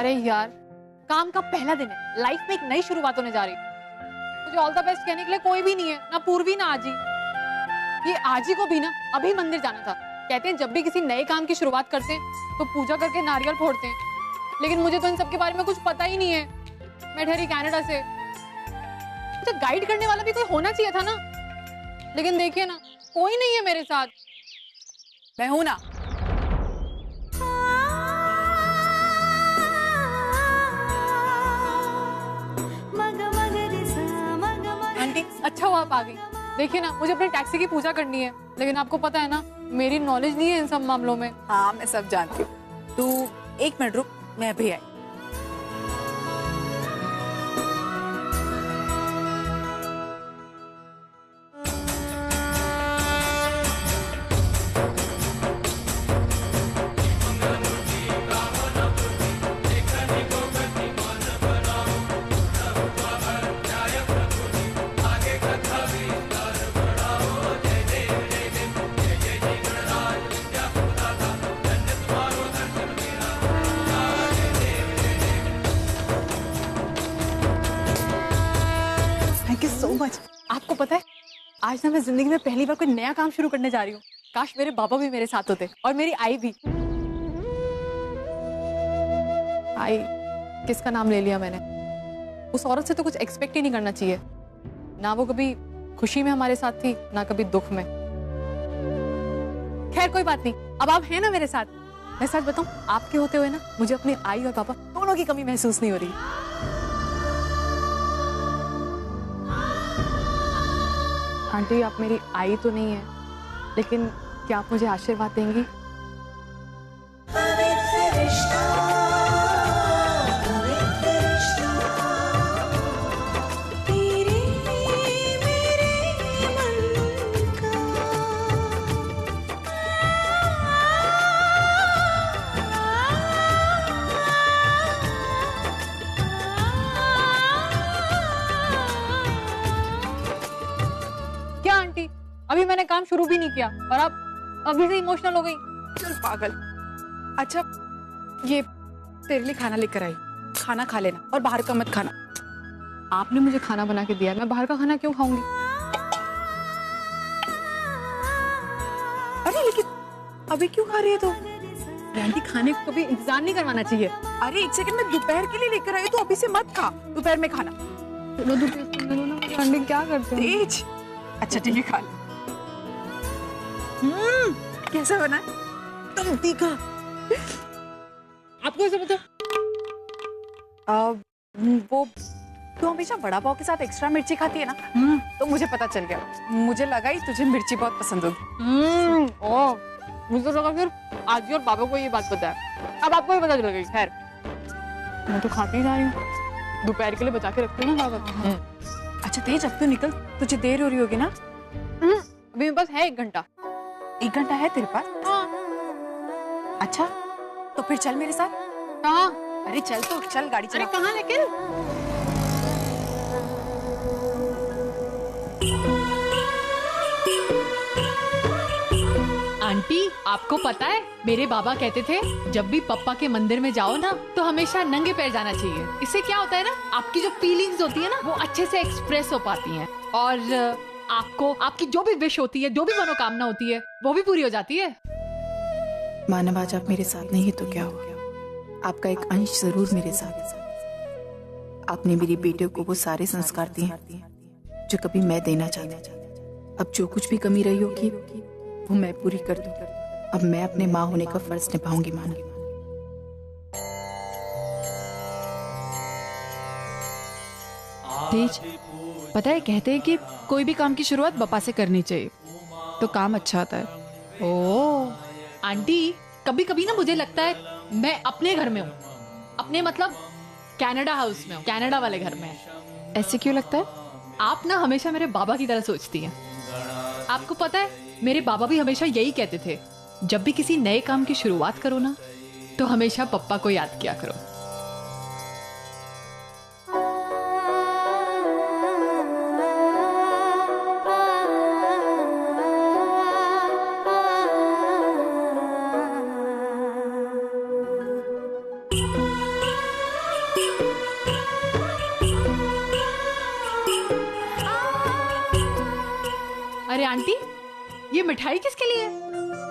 अरे यार, काम का पहला दिन है, लाइफ में एक नई शुरुआत होने जा रही है। मुझे ऑल द बेस्ट कहने के लिए कोई भी नहीं है, ना पूर्वी ना आजी। ये आजी को भी ना अभी मंदिर जाना था। कहते हैं जब भी किसी नए काम की शुरुआत करते हैं तो पूजा करके नारियल फोड़ते हैं, लेकिन मुझे तो इन सब के बारे में कुछ पता ही नहीं है। मैं ठहरी कनाडा से, मुझे गाइड करने वाला भी कोई होना चाहिए था ना, लेकिन देखिए ना, कोई नहीं है मेरे साथ। मैं हूं ना। आंटी अच्छा हुआ आप आ गई। देखिए ना, मुझे अपनी टैक्सी की पूजा करनी है, लेकिन आपको पता है ना मेरी नॉलेज नहीं है इन सब मामलों में। हाँ मैं सब जानती हूँ। तू 1 मिनट रुक, मैं अभी आई। Thank you so much. आपको पता है, आज ना मैं जिंदगी में पहली बार कोई नया काम शुरू करने जा रही हूँ। काश मेरे बाबा भी मेरे साथ होते और मेरी आई भी। आई किसका नाम ले लिया मैंने। उस औरत से तो कुछ एक्सपेक्ट ही नहीं करना चाहिए, ना वो कभी खुशी में हमारे साथ थी ना कभी दुख में। खैर कोई बात नहीं, अब आप हैं ना मेरे साथ। मैं सच बताऊं, आपके होते हुए ना मुझे अपनी आई और पापा दोनों की कमी महसूस नहीं हो रही। आंटी आप मेरी आई तो नहीं है, लेकिन क्या आप मुझे आशीर्वाद देंगी? क्या आंटी, अभी मैंने काम शुरू भी नहीं किया और आप अभी से इमोशनल हो गई। चल पागल। अच्छा ये तेरे लिए खाना लेकर आई, खाना खा लेना और बाहर का मत खाना। आपने मुझे खाना बना के दिया, मैं बाहर का खाना क्यों खाऊंगी? अरे लेकिन अभी क्यों खा रही है तू? आंटी खाने को कभी इंतजार नहीं करवाना चाहिए। अरे 1 सेकंड में दोपहर के लिए लेकर आई, तो अभी से मत खा दोपहर में खाना। चलो दोपहर आंटी क्या करते हो? तेज। अच्छा ठीक है खा ले। कैसा बना है? तुम तीखा। आपको ऐसा पता? वो तू हमेशा वड़ा पाव के साथ एक्स्ट्रा मिर्ची खाती है ना, तो मुझे पता चल गया। मुझे लगा ही तुझे मिर्ची बहुत पसंद होगी। ओह, मुझे तो लगा फिर आजी और बाबा को ये बात पता है। अब आपको भी पता चल गई। खैर मैं तो खाती ही जा रही हूँ, दोपहर के लिए बचा के रखती हूँ ना खाकर। अच्छा तेज अब तो निकल, तुझे देर हो रही होगी ना। अभी मेरे पास है 1 घंटा। 1 घंटा है तेरे पास? हाँ। अच्छा तो फिर चल मेरे साथ। कहाँ? अरे चल तो चल, गाड़ी चला। अरे कहाँ लेकिन? आंटी आपको पता है, मेरे बाबा कहते थे जब भी पप्पा के मंदिर में जाओ ना तो हमेशा नंगे पैर जाना चाहिए। इससे क्या होता है ना, आपकी जो फीलिंग्स होती है ना वो अच्छे से एक्सप्रेस हो पाती हैं और आपको आपकी जो भी विश होती है, जो भी मनोकामना होती है वो भी पूरी हो जाती है। मानव आज आप मेरे साथ नहीं है तो क्या हो, आपका एक अंश जरूर मेरे साथ है। आपने मेरी बेटे को वो सारे संस्कार दिए जो कभी मैं देना चाहती। अब जो कुछ भी कमी रही होगी वो मैं पूरी कर दूं। अब मैं अपने माँ होने का फर्ज निभाऊंगी मानो। तेज, पता है कहते हैं कि कोई भी काम की शुरुआत बप्पा से करनी चाहिए तो काम अच्छा होता है। ओह आंटी, कभी कभी ना मुझे लगता है मैं अपने घर में हूँ, अपने मतलब कनाडा हाउस में हूँ, कनाडा वाले घर में। ऐसे क्यों लगता है? आप ना हमेशा मेरे बाबा की तरह सोचती हैं। आपको पता है मेरे बाबा भी हमेशा यही कहते थे, जब भी किसी नए काम की शुरुआत करो ना तो हमेशा पप्पा को याद किया करो। अरे आंटी, ये मिठाई किसके लिए?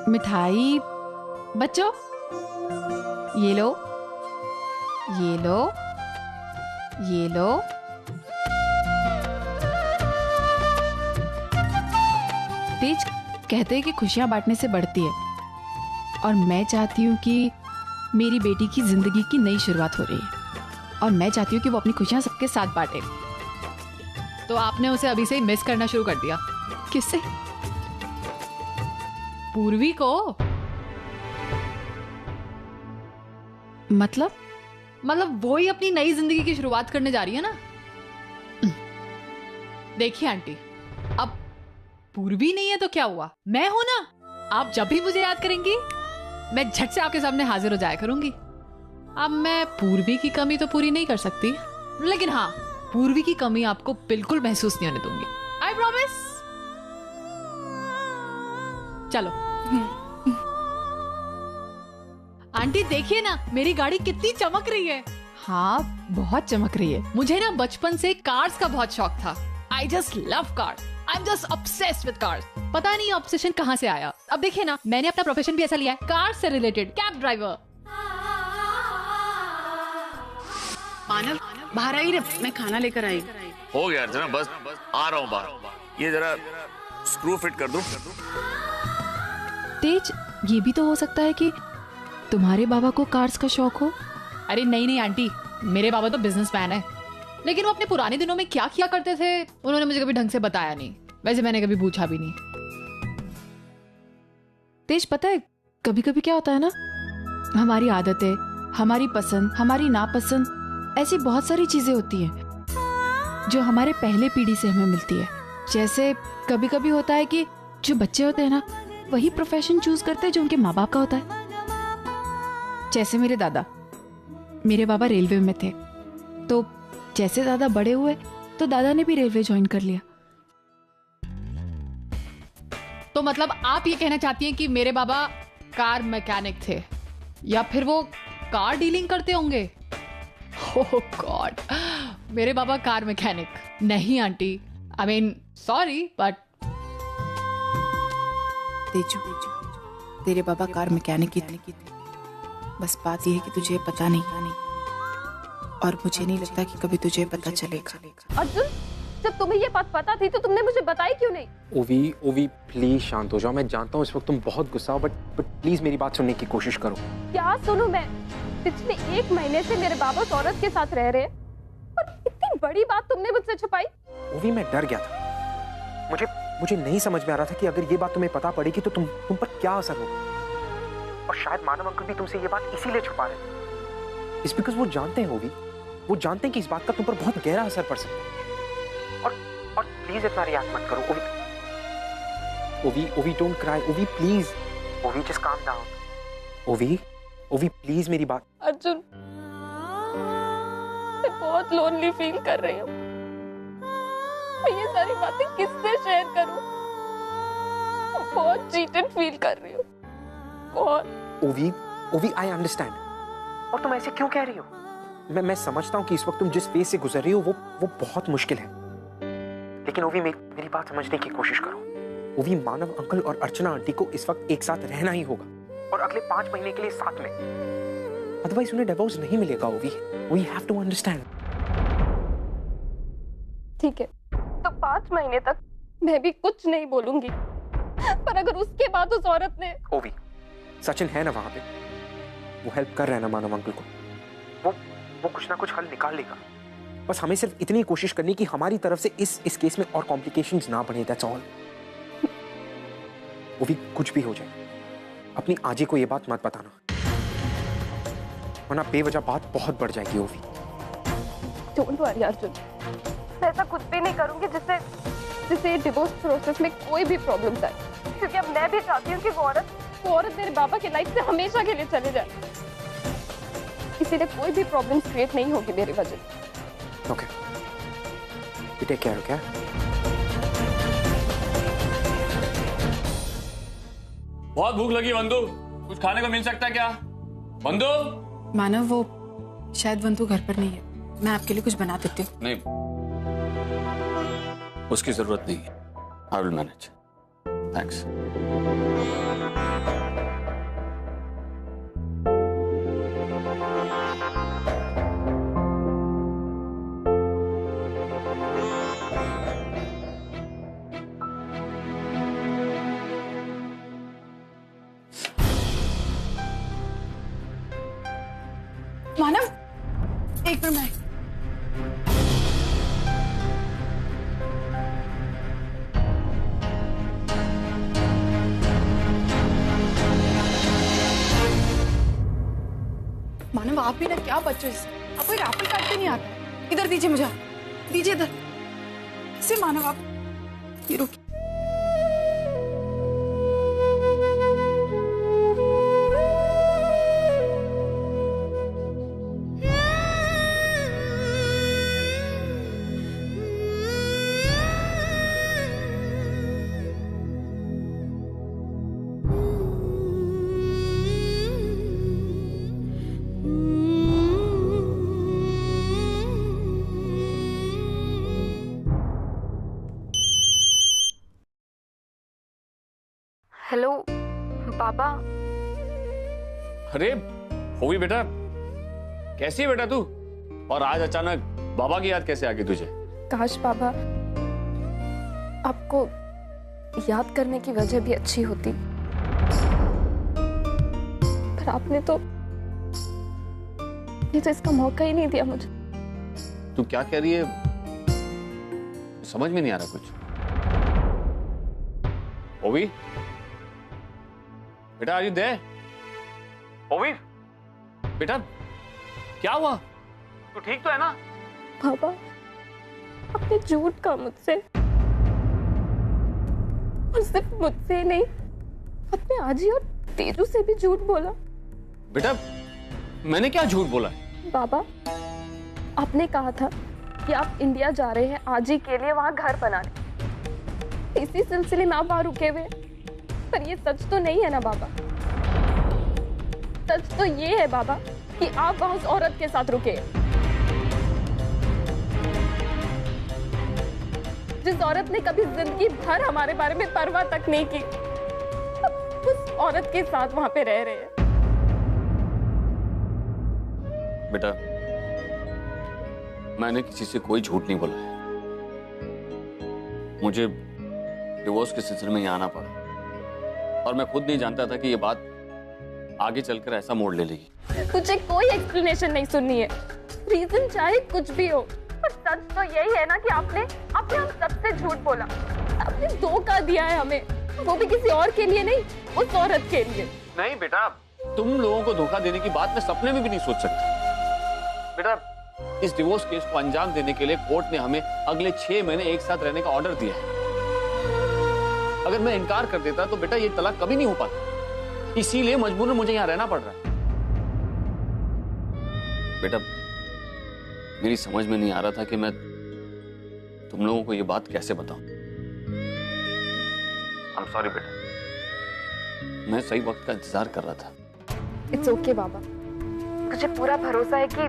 मिठाई बच्चों, ये लो, ये लो, ये लो। तेज कहते हैं कि खुशियां बांटने से बढ़ती है, और मैं चाहती हूँ कि मेरी बेटी की जिंदगी की नई शुरुआत हो रही है, और मैं चाहती हूँ कि वो अपनी खुशियां सबके साथ बांटे। तो आपने उसे अभी से ही मिस करना शुरू कर दिया? किससे? पूर्वी को। मतलब वो ही अपनी नई जिंदगी की शुरुआत करने जा रही है ना। देखिए आंटी, अब पूर्वी नहीं है तो क्या हुआ, मैं हूं ना। आप जब भी मुझे याद करेंगी, मैं झट से आपके सामने हाजिर हो जाया करूंगी। अब मैं पूर्वी की कमी तो पूरी नहीं कर सकती, लेकिन हाँ, पूर्वी की कमी आपको बिल्कुल महसूस नहीं होने दूंगी। I promise. चलो। आंटी देखिए ना, मेरी गाड़ी कितनी चमक रही है। हाँ, बहुत चमक रही है। मुझे ना बचपन से कार्स का बहुत शौक था। I just love cars. I am just obsessed with cars. पता नहीं ऑब्सेशन कहाँ से आया। अब देखिए ना, मैंने अपना प्रोफेशन भी ऐसा लिया है, कार से रिलेटेड, कैब ड्राइवर। मानव, बाहर आई रे, मैं खाना लेकर आई। हो गया अर्चना, बस आ रहा हूँ बाहर। ये जरा स्क्रू फिट कर दूं। तेज, ये भी तो हो सकता है कि तुम्हारे बाबा को कार्स का शौक हो। अरे नहीं आंटी, मेरे बाबा तो बिजनेसमैन है, लेकिन वो अपने पुराने दिनों में क्या किया करते थे उन्होंने मुझे कभी ढंग से बताया नहीं। वैसे मैंने कभी पूछा भी नहीं। तेज, पता है कभी कभी क्या होता है ना, हमारी आदतें, हमारी पसंद, हमारी नापसंद, ऐसी बहुत सारी चीजें होती हैं जो हमारे पहले पीढ़ी से हमें मिलती है। जैसे कभी कभी होता है कि जो बच्चे होते हैं ना, वही प्रोफेशन चूज करते हैं जो उनके माँ बाप का होता है। जैसे मेरे दादा, मेरे बाबा रेलवे में थे, तो जैसे दादा बड़े हुए तो दादा ने भी रेलवे ज्वाइन कर लिया। तो मतलब आप ये कहना चाहती हैं कि मेरे बाबा कार मैकेनिक थे, या फिर वो कार डीलिंग करते होंगे? ओह गॉड, मेरे बाबा कार मैकेनिक नहीं aunty. I mean sorry, but Teju, तेरे बाबा कार मैकेनिक ही थे, बस बात यह है कि तुझे पता नहीं, और मुझे नहीं लगता कि कभी तुझे पता चलेगा। अर्जुन, जब तुम्हें ये बात पता थी तो तुमने मुझे बताई क्यों नहीं? ओवी प्लीज शांत हो जाओ। मैं जानता हूँ इस वक्त तुम बहुत गुस्सा हो, बट प्लीज मेरी बात सुनने की कोशिश करो। क्या सुनूं मैं? पिछले 1 महीने से मेरे बाबा उस औरत के साथ रह रहे हैं, और इतनी बड़ी बात तुमने मुझसे छुपाई। ओवी, मैं डर गया था। मुझे नहीं समझ में आ रहा था कि अगर ये बात तुम्हें पता पड़ेगी तो तुम पर क्या असर होगा। और शायद मानव अंकल भी तुमसे ये बात इसीलिए छुपा रहे हैं। इट्स बिकॉज़ वो जानते हैं ओवी, वो जानते हैं कि इस बात का तुम पर बहुत गहरा असर पड़ सकता है। और प्लीज इतना रिएक्ट मत करो ओवी, डोंट क्राई ओवी, प्लीज ओवी, जस्ट काम डाउन ओवी, प्लीज मेरी बात। अर्जुन, मैं बहुत लोनली फील कर रही हूँ। मैं ये सारी बातें किससे शेयर करूं? बहुत चीटेड फील कर रही हूँ, बहुत। ओवी, आई अंडरस्टैंड। और तुम ऐसे क्यों कह रही हो? मैं समझता हूँ कि इस वक्त तुम जिस फेज से गुजर रही हो वो बहुत मुश्किल है, लेकिन ओवी मेरी बात समझने की कोशिश करो। ओवी, मानव अंकल और अर्चना आंटी को इस वक्त एक साथ रहना ही होगा, और अगले 5 महीने के लिए साथ में, अदरवाइज उन्हें डिवोर्स नहीं मिलेगा। ओवी, वी हैव टू अंडरस्टैंड। ठीक है, तो 5 महीने तक मैं भी कुछ नहीं बोलूंगी, पर अगर उसके बाद उस औरत ने... ओवी, सचिन है ना वहां पे, वो हेल्प कर रहा है ना मानव अंकल को, वो कुछ ना कुछ हल निकाल लेगा। बस हमें सिर्फ इतनी कोशिश करनी कि हमारी तरफ से इस केस में और कॉम्प्लिकेशंस ना बढ़े, दैट्स ऑल। ओवी, कुछ भी हो जाए, अपनी आजी को ये बात मत बताना, वरना बेवजह बात बहुत बढ़ जाएगी। ओवी, डोंट वरी अर्जुन, मैं ऐसा कुछ भी नहीं करूंगी जिससे डिवोर्स प्रोसेस में कोई भी प्रॉब्लम आए, क्योंकि अब मैं भी चाहती हूँ कि वो औरत मेरे बाबा की लाइफ से हमेशा के लिए चले जाए। इसीलिए कोई भी प्रॉब्लम क्रिएट नहीं होगी मेरी वजह से। Okay, you take care, okay? बहुत भूख लगी बंधु, कुछ खाने को मिल सकता है क्या? बंधु? मानव, वो शायद वंतु घर पर नहीं है, मैं आपके लिए कुछ बना देती हूँ। नहीं, उसकी जरूरत नहीं है, आई विल मैनेज। थैंक्स। मानव, एक मिनट में। मानव, आप भी ना क्या बच्चो इससे, आपको एक एप्पल काटते नहीं आता। इधर दीजिए मुझे, दीजिए इधर। कैसे मानव आप? ये रुकिए। हेलो बाबा। अरे होवी बेटा, कैसी है बेटा तू? और आज अचानक बाबा की याद कैसे आ गई तुझे? काश बाबा आपको याद करने की वजह भी अच्छी होती, पर आपने तो इसका मौका ही नहीं दिया मुझे। तू क्या कह रही है? समझ में नहीं आ रहा कुछ। होवी बेटा, आर यू देयर? होवी बेटा, क्या हुआ? तू ठीक तो है ना? बाबा आपने झूठ कहा मुझसे, और सिर्फ मुझसे नहीं, अपने आजी और तेजू से भी झूठ बोला। बेटा मैंने क्या झूठ बोला? बाबा आपने कहा था कि आप इंडिया जा रहे हैं आजी के लिए वहां घर बनाने। इसी सिलसिले में आप वहां रुके हुए, पर ये सच तो नहीं है ना बाबा? सच तो ये है बाबा कि आप वहां उस औरत के साथ रुके, जिस औरत ने कभी जिंदगी भर हमारे बारे में परवाह तक नहीं की, उस औरत के साथ वहां पे रह रहे हैं। बेटा मैंने किसी से कोई झूठ नहीं बोला है। मुझे डिवोर्स के सिलसिले में यहाँ आना पड़ा, और मैं खुद नहीं जानता था कि ये बात आगे चलकर ऐसा मोड़ ले लेगी। मुझे कोई एक्सप्लेनेशन नहीं सुननी है, रीजन चाहे कुछ भी हो, पर सच तो यही है ना कि आपने हम सबसे झूठ बोला। आपने धोखा दिया है हमें, वो भी किसी और के लिए नहीं, उस औरत के लिए। नहीं बेटा, तुम लोगों को धोखा देने की बात मैं सपने में भी नहीं सोच सकता। बेटा इस डिवोर्स केस को अंजाम देने के लिए कोर्ट ने हमें अगले 6 महीने एक साथ रहने का ऑर्डर दिया है। अगर मैं इनकार कर देता तो बेटा ये तलाक कभी नहीं हो पाता, इसीलिए मजबूरन मुझे यहाँ रहना पड़ रहा है। बेटा मेरी समझ में नहीं आ रहा था कि मैं तुम लोगों को ये बात कैसे बताऊं। I'm sorry बेटा, मैं सही वक्त का इंतजार कर रहा था। इट्स ओके बाबा, मुझे पूरा भरोसा है कि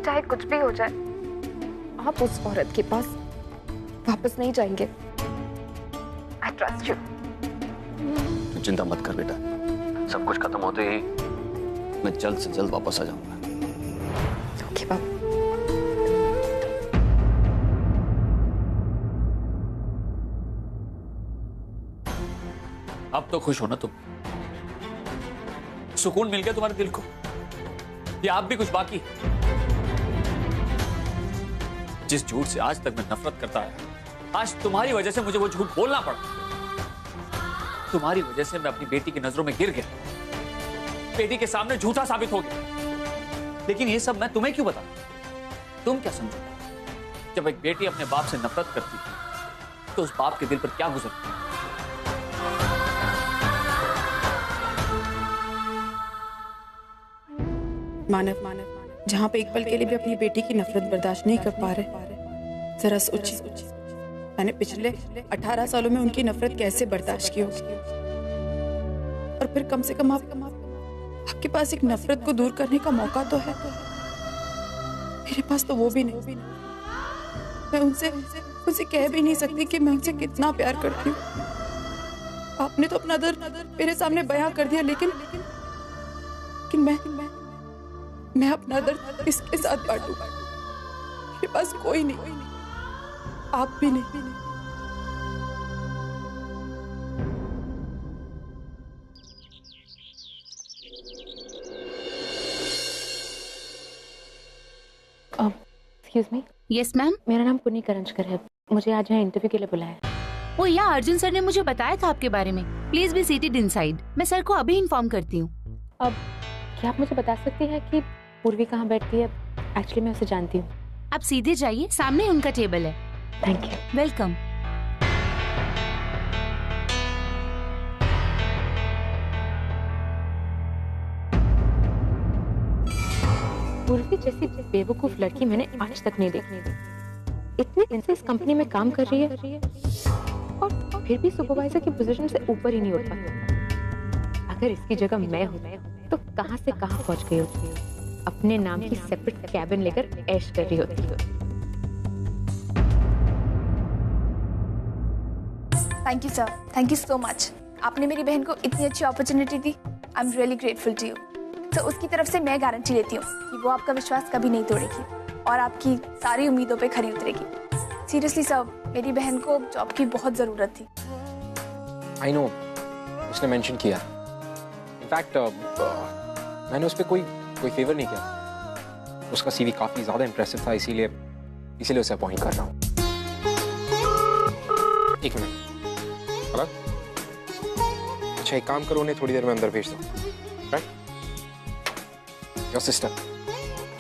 चाहे कुछ भी हो जाए, आप उस औरत के पास वापस नहीं जाएंगे। I trust you। तू चिंता मत कर बेटा, सब कुछ खत्म होते ही मैं जल्द से जल्द वापस आ जाऊंगा। ओके बाबा। अब तो खुश हो ना तुम? सुकून मिल गया तुम्हारे दिल को, या आप भी कुछ बाकी? जिस झूठ से आज तक मैं नफरत करता है, आज तुम्हारी वजह से मुझे वो झूठ बोलना पड़ा। तुम्हारी वजह से मैं अपनी बेटी की नजरों में गिर गया, बेटी के सामने झूठा साबित हो गया। लेकिन ये सब मैं तुम्हें क्यों बताऊं? तुम क्या समझो? जब एक बेटी अपने बाप से नफरत करती है तो उस बाप के दिल पर क्या गुजरती है? मानव, जहाँ पे एक पल के लिए भी अपनी बेटी की नफरत बर्दाश्त नहीं कर पा रहे, जरा सोचिए मैंने पिछले 18 सालों में उनकी नफरत कैसे बर्दाश्त की होगी। और फिर कम से कम आपके पास एक नफरत को दूर करने का मौका तो है। मेरे पास तो वो भी नहीं। मैं उनसे कह भी नहीं सकती कि मैं उनसे कितना प्यार करती हूँ। आपने तो अपना दर्द मेरे सामने बयां कर दिया, लेकिन मैं अपना दर्द इसके साथ बांटूंगा। मेरे पास कोई नहीं, आप भी नहीं। Excuse me. Yes ma'am. मेरा नाम पुनी करंजकर है, मुझे आज यहाँ इंटरव्यू के लिए बुलाया है। वो यहाँ अर्जुन सर ने मुझे बताया था आपके बारे में। Please be seated inside. मैं सर को अभी इन्फॉर्म करती हूँ। अब क्या आप मुझे बता सकती हैं कि पूर्वी कहाँ बैठती है? एक्चुअली मैं उसे जानती हूँ। आप सीधे जाइए, सामने ही उनका टेबल है। Thank you. वेलकम। पूर्वी जैसी बेवकूफ लड़की मैंने आज तक नहीं देखी। इतने दिन से इस कंपनी में काम कर रही है और फिर भी सुपरवाइजर की पोजीशन से ऊपर ही नहीं उठ पाती। अगर इसकी जगह मैं हूँ तो कहाँ से कहाँ पहुँच गई होती। अपने नाम की सेपरेट कैबिन लेकर ऐश कर रही होती। Thank you sir, thank you so much. आपने मेरी बहन को इतनी अच्छी अपॉर्चुनिटी दी। I am really grateful to you. तो उसकी तरफ से मैं गारंटी लेती हूँ कि वो आपका विश्वास कभी नहीं तोड़ेगी और आपकी सारी उम्मीदों पे खरी उतरेगी। सीरियसली सर, मेरी बहन को जॉब की बहुत ज़रूरत थी। आई नो, उसने मेंशन किया। इनफैक्ट मैंने उस पर कोई फेवर नहीं किया। उसका सीवी काफ़ी ज़्यादा इंप्रेसिव था, इसीलिए उसे अपॉइंट कर रहा हूँ। एक मिनट। हेलो। अच्छा, एक काम करो, उन्हें थोड़ी देर में अंदर भेज दो। Right? Your sister,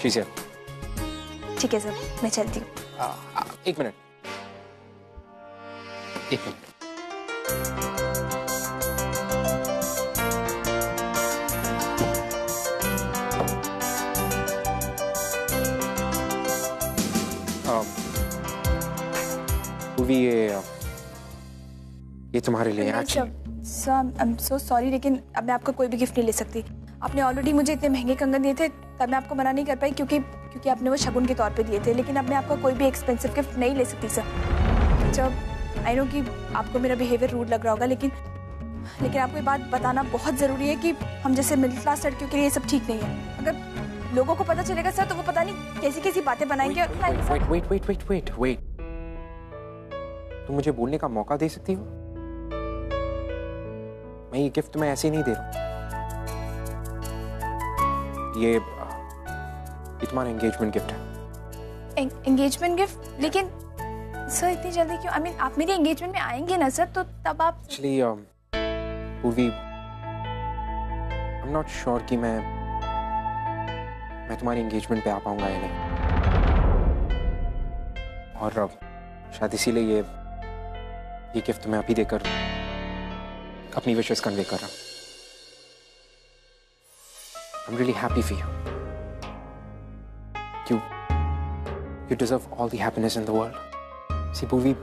she is here. ठीक है सर, मैं चलती हूँ। एक मिनट। पूर्वी, ये तुम्हारे लिए actually. Sir, I am so sorry, लेकिन अब मैं आपका कोई भी गिफ्ट नहीं ले सकती। आपने ऑलरेडी मुझे इतने महंगे कंगन दिए थे, तब मैं आपको मना नहीं कर पाई क्योंकि आपने वो शगुन के तौर पे दिए थे। लेकिन अब मैं आपका कोई भी एक्सपेंसिव गिफ्ट नहीं ले सकती सर। जब आई नो कि आपको मेरा बिहेवियर रूड लग रहा होगा, लेकिन आपको ये बात बताना बहुत ज़रूरी है कि हम जैसे मिडिल क्लास लड़कियों के लिए ये सब ठीक नहीं है। अगर लोगों को पता चलेगा सर, तो वो पता नहीं कैसी कैसी बातें बनाएंगे। वेट, तुम मुझे बोलने का मौका दे सकती हो? मैं ये गिफ्ट मैं ऐसे ही नहीं दे रहा। ये तुम्हारा एंगेजमेंट गिफ्ट है। Engagement gift? लेकिन सर इतनी जल्दी क्यों? आई मीन आप मेरी एंगेजमेंट में आएंगे ना सर, तो तब आप। एक्चुअली पूर्वी, आई एम नॉट श्योर कि मैं तुम्हारी एंगेजमेंट पे आ पाऊंगा या नहीं। और शायद इसीलिए ये गिफ्ट मैं अभी देकर अपनी विशेस कन्वे कर रहा हूँ। I'm really happy for you. You deserve all the happiness in the world. See, पूर्वी,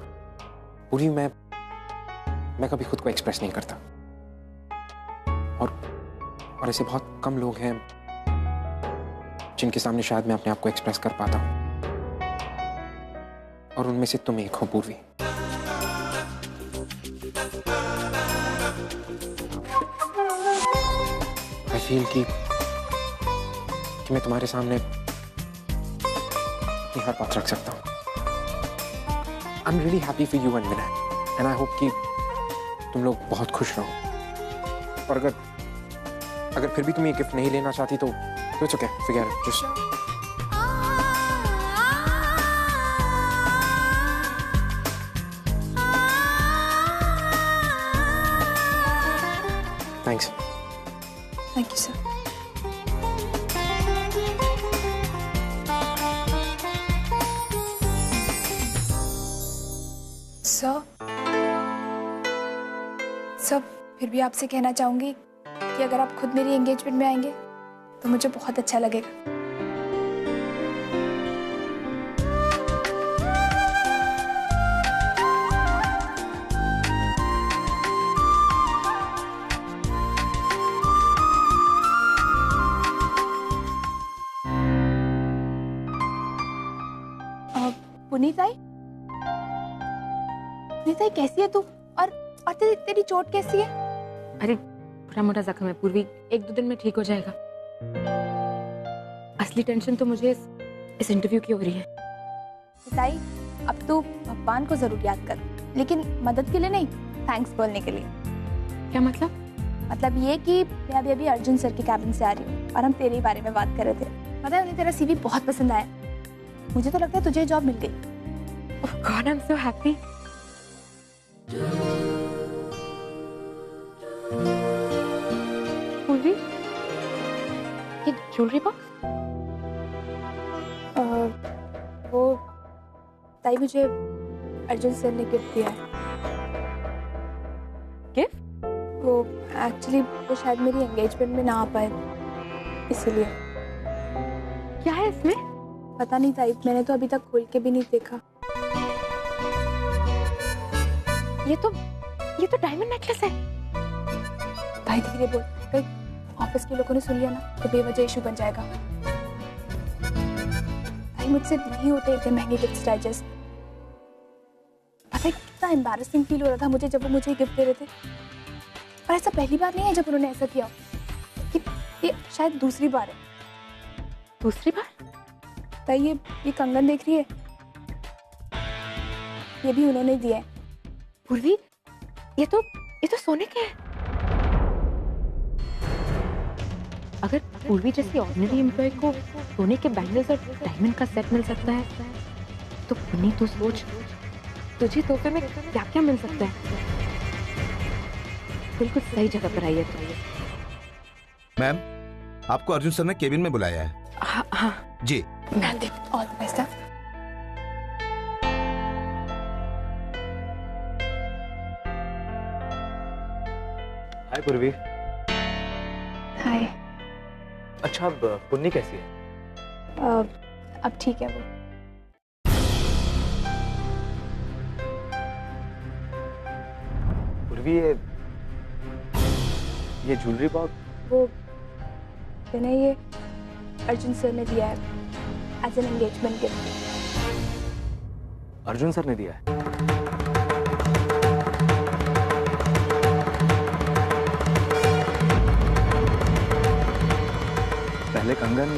मैं कभी खुद को एक्सप्रेस नहीं करता, और ऐसे बहुत कम लोग हैं जिनके सामने शायद मैं अपने आप को एक्सप्रेस कर पाता हूँ, और उनमें से तुम एक हो पूर्वी। I feel कि मैं तुम्हारे सामने अपनी हर बात रख सकता हूँ। I'm really happy for you and Vinay, and I hope कि तुम लोग बहुत खुश रहो। और अगर फिर भी तुम ये गिफ्ट नहीं लेना चाहती तो it's okay, forget it, just thanks. Thank you sir. Sir, फिर भी आपसे कहना चाहूंगी कि अगर आप खुद मेरी एंगेजमेंट में आएंगे तो मुझे बहुत अच्छा लगेगा। पुनीताई, कैसी है तू? और और तेरी चोट कैसी है? अरे थोड़ा मोटा जख्म है पूर्वी, 1-2 दिन में ठीक हो जाएगा। असली टेंशन तो मुझे इस इंटरव्यू की हो रही है। ताई, अब तो भगवान को जरूर याद कर, लेकिन मदद के लिए नहीं, थैंक्स बोलने के लिए। क्या मतलब? मतलब ये कि मैं अभी अर्जुन सर के कैबिन से आ रही हूँ और हम तेरे ही बारे में बात कर रहे थे। पता है उन्हें तेरा सीवी बहुत पसंद आया। मुझे तो लगता है तुझे जॉब मिल गई। Oh God, I'm so happy. पूर्वी, ये ज्वेलरी बॉक्स? वो ताई मुझे अर्जुन सर ने गिफ्ट दिया है। गिफ्ट? वो एक्चुअली वो शायद मेरी एंगेजमेंट में ना आ पाए, इसीलिए। क्या है इसमें? पता नहीं ताई, मैंने तो अभी तक खोल के भी नहीं देखा। ये तो डायमंड नेकलेस है। भाई धीरे बोल, कहीं ऑफिस के लोगों ने सुन लिया ना तो बेवजह इशू बन जाएगा। भाई मुझसे नहीं होते इतने महंगे गिफ्ट डाइजेस्ट। पता है कितना एम्बैरेसिंग फील हो रहा था मुझे जब वो मुझे गिफ्ट दे रहे थे। और ऐसा पहली बार नहीं है जब उन्होंने ऐसा किया, ये शायद दूसरी बार है। दूसरी बार? ताई ये कंगन देख रही है, ये भी उन्होंने दिया है। पूर्वी, ये तो सोने के हैं। अगर पूर्वी जैसी ऑर्डिनरी एम्प्लॉय को सोने के बैंगल्स और डायमंड का सेट मिल सकता है तो पुन्नी तो सोच, तुझे तोहफे में क्या क्या मिल सकता है। बिल्कुल सही जगह पर आई है तू। मैम, आपको अर्जुन सर ने केबिन में बुलाया है। हाँ जी। All the best. Hi Purvi. Hi. अच्छा, अब पुन्नी कैसी है? अब ठीक है वो। पूर्वी, ये ज्वेलरी बॉक्स? वो मैंने ये अर्जुन सर ने दिया है as an engagement gift. Arjun sir ने दिया है? पहले कंगन,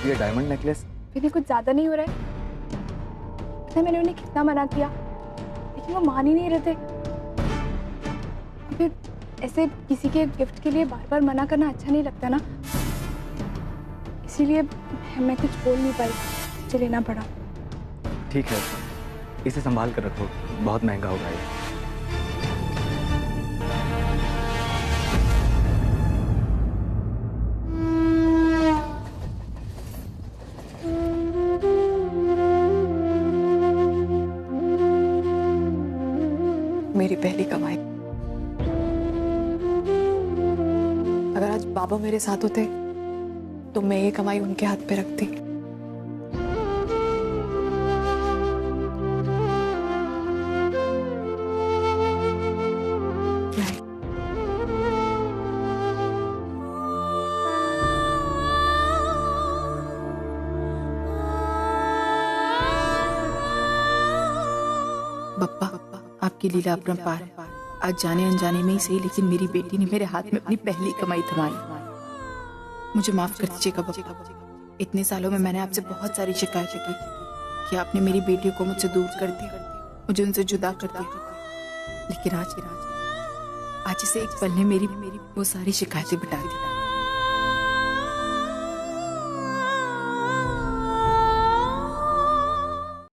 ये डायमंड नेकलेस। मैंने कुछ ज्यादा नहीं हो रहा है? पता है मैंने उन्हें कितना मना किया लेकिन वो मान ही नहीं रहे थे। फिर ऐसे किसी के गिफ्ट के लिए बार बार मना करना अच्छा नहीं लगता ना, इसीलिए मैं कुछ बोल नहीं पाई, मुझे लेना पड़ा। ठीक है, इसे संभाल कर रखो, बहुत महंगा होगा ये। मेरी पहली कमाई। अगर आज बाबा मेरे साथ होते तो मैं ये कमाई उनके हाथ पे रखती। बप्पा, आपकी लीला अपरंपार। आज जाने अनजाने में ही सही, लेकिन मेरी बेटी ने मेरे हाथ में अपनी पहली कमाई थमाई। मुझे माफ कर दीजिएगा बप्पा। इतने सालों में मैंने आपसे बहुत सारी शिकायतें की कि आपने मेरी बेटियों को मुझसे दूर कर दिया, मुझे उनसे जुदा कर दिया, लेकिन आज इसे एक पल ने मेरी वो सारी शिकायतें मिटा दी।